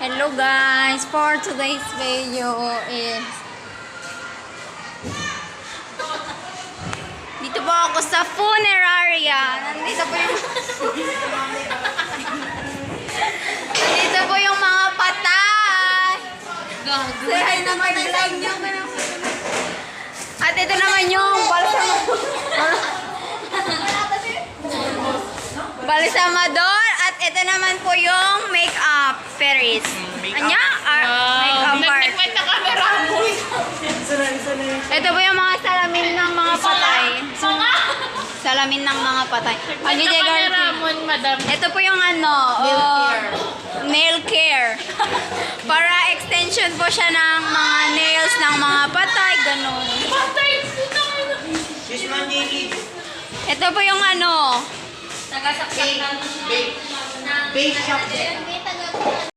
Hello guys, for today's video is dito po ako sa funeraria. Nandito po yung mga patay. Say hi naman sa inyo. At ito naman yung balsamador. At ito naman po yung makeup Paris. Anya? Makeup art. Ito po yung mga salamin ng mga patay. Salamin ng mga patay. Ito po yung nail care. Para extension po siya ng mga nails ng mga patay. Ganun. Ito po yung Tagasaksak ng bake shop.